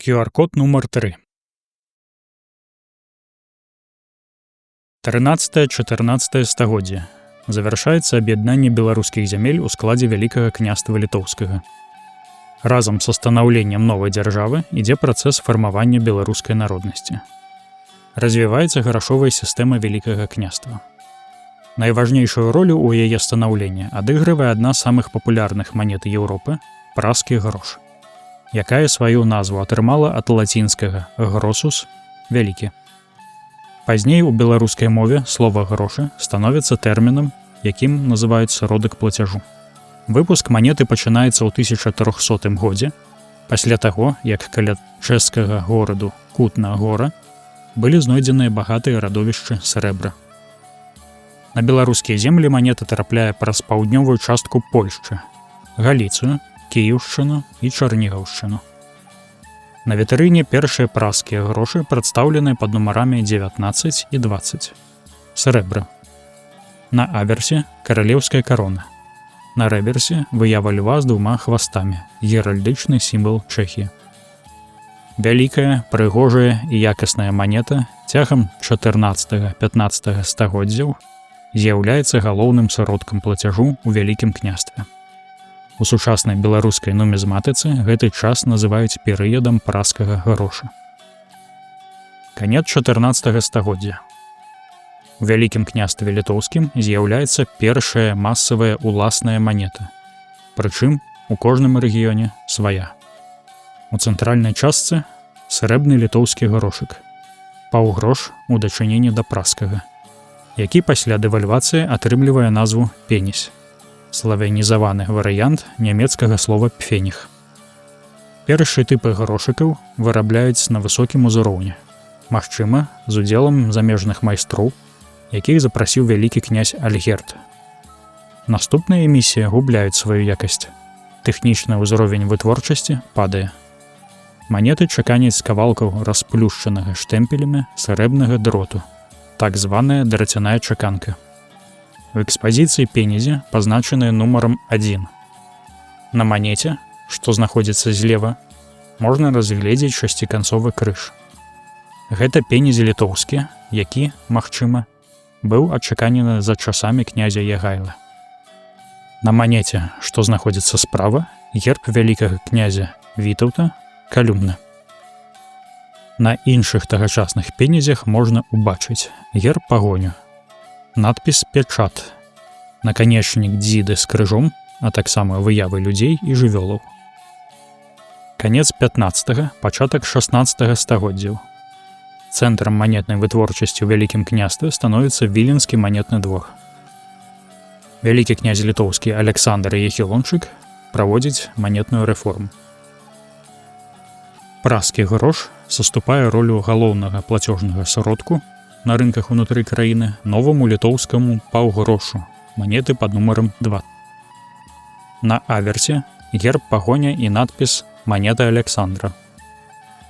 QR-код нумар 3. 13-14 стагоддзе. Завяршаецца аб'яднанне беларускіх зямель у складзе Вялікага княства літоўскага. Разам са станаўленнем новай дзяржавы ідзе працэс фармавання беларускай народнасці. Развіваецца грашовая сістэма Вялікага княства. Найважнейшую ролю ў яе станаўленні адыгрывае адна з самых папулярных манет Еўропы – праскі грош, якая сваю назву атрымала ад лацінскага «гросус» – «вялікі». Пазней у беларускай мове слова «грошы» становіцца тэрмінам, якім называюць сродак плацяжу. Выпуск манеты пачынаецца ў 1300 годзе, пасля таго, як каля чэшскага гораду Кутна Гора былі знойдзеныя багатыя радовішчы срэбра. На беларускія землі манета трапляе праз паўднёвую частку Польшчы, Галіцыю, Кіеўшчыну і Чарнігаўшчыну. На вітрыне першыя праскія грошы прадстаўлены пад нумарамі 19 і 20. Срэбра. На аверсе каралеўская карона. На рэверсе выява льва з двума хвастамі, геральдычны сімвал Чэхіі. Вялікая, прыгожая і якасная манета цягам 14-15 стагоддзяў з'яўляецца галоўным сродкам плацяжу ў Вялікім княстве. У сучаснай беларускай нумізматыцы гэты час называюць перыядам праскага гроша. Канец 14 стагоддзя. У Вялікім княстве літоўскім з'яўляецца першая масавая уласная манета. Прычым у кожным рэгіёне свая. У цэнтральнай частцы срэбны літоўскі грошык. Паўгрош у дачыненні да праскага, які пасля дэвальвацыі атрымлівае назву пеніс. Славянізаваны варыянт нямецкага слова «пфеніх». Першыя тыпы грошыкаў вырабляюць на высокім узроўні, магчыма, з удзелам замежных майстроў, якіх запрасіў вялікі князь Альгерд. Наступныя эмісіі губляюць сваю якасць. Тэхнічны ўзровень вытворчасці падае. Манеты чаканяць з кавалкаў расплюшчанага штэмпелямі срэбнага дроту, так званая драцяная чаканка. У экспазіцыі пенізі пазначаныя нумарам 1. На манеце, што знаходзіцца злева, можна разгледзець шасціканцовы крыж. Гэта пенізі літоўскі, які, магчыма, быў адчаканены за часамі князя Ягайла. На манеце, што знаходзіцца справа, герб вялікага князя Вітаўта Калюмна. На іншых тагачасных пенізях можна ўбачыць герб пагоню, надпіс «Печат», наканечнік дзіды з крыжом, а таксама выявы людзей і жывёлаў. Канец 15-га, пачатак 16-га стагоддзяў. Цэнтрам манетнай вытворчасці ў Вялікім княстве становіцца Віленскі манетны двор. Вялікі князь літоўскі Аляксандр Яхілончык праводзіць манетную рэформу. Праскі грош саступае ролю галоўнага плацёжнага сродку на рынках унутры краіны новаму літоўскаму паўгрошу, манеты пад нумарам 2. На аверсе герб пагоня і надпіс «Манета Аляксандра».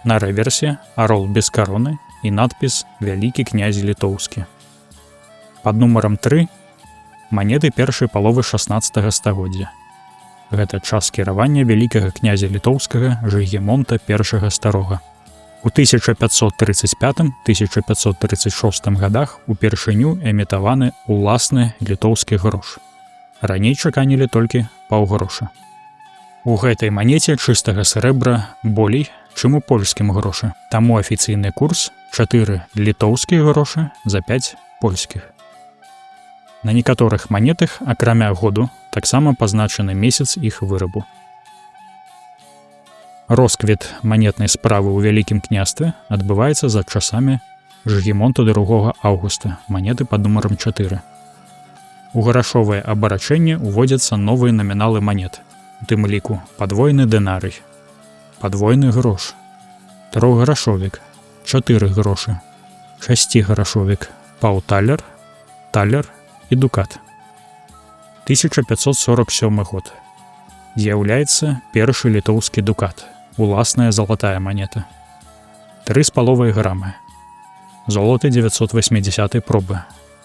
На рэверсе арол без кароны і надпіс «Вялікі князь літоўскі». Пад нумарам 3 манеты першай паловы 16 стагоддзя. Гэта час кіравання вялікага князя літоўскага Жыгемонта I Старога. У 1535-1536 годах упершыню эмітаваны уласны літоўскі грош. Раней чаканілі толькі паўгроша. У гэтай манеце чыстага срэбра болей, чым у польскім грошы. Таму афіцыйны курс 4 літоўскіх грошы за 5 польскіх. На некаторых манетах, акрамя году, таксама пазначаны месяц іх вырабу. Росквіт манетнай справы ў Вялікім княстве адбываецца за часамі Жыгемонта II Аўгуста, манеты пад нумарам 4. У грашовае абарачэнне ўводзяцца новыя наміналы манет, у тым ліку падвойны дэнарый, падвойны грош, трохграшовік, 4 грошы, 6грашовік, паўталер, талер і дукат. 1547 год. З'яўляецца першы літоўскі дукат, уласная залатая манета. 3,5 грамы. Золата 980 пробы.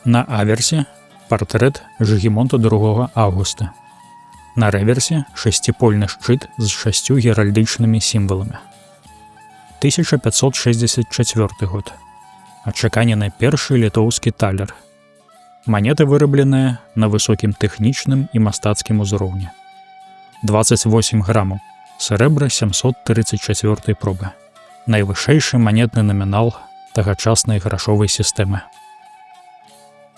На аверсе партрэт Жыгемонта II Аўгуста. На рэверсе шасціпольны шчыт з 6 геральдычнымі сімваламі. 1564 год. Адчаканены першы літоўскі талер. Манета вырабленая на высокім тэхнічным і мастацкім узроўні. 28 грамаў. Срэбра 734 пробы. Найвышэйшы манетны намінал тагачаснай грашовай сістэмы.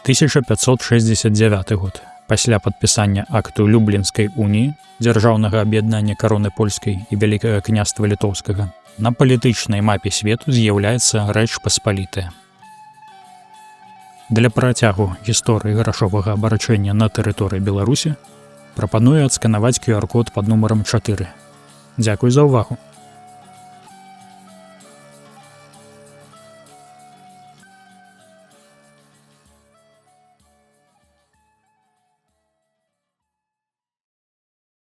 1569 год. Пасля падпісання акту Люблінскай уніі, дзяржаўнага аб'яднання кароны польскай і Вялікага княства літоўскага, на палітычнай мапе свету з'яўляецца Рэч Паспалітая. Для працягу гісторыі грашовага абарачэння на тэрыторыі Беларусі прапаную адсканаваць QR-код пад нумарам 4. Дзякуй за ўвагу!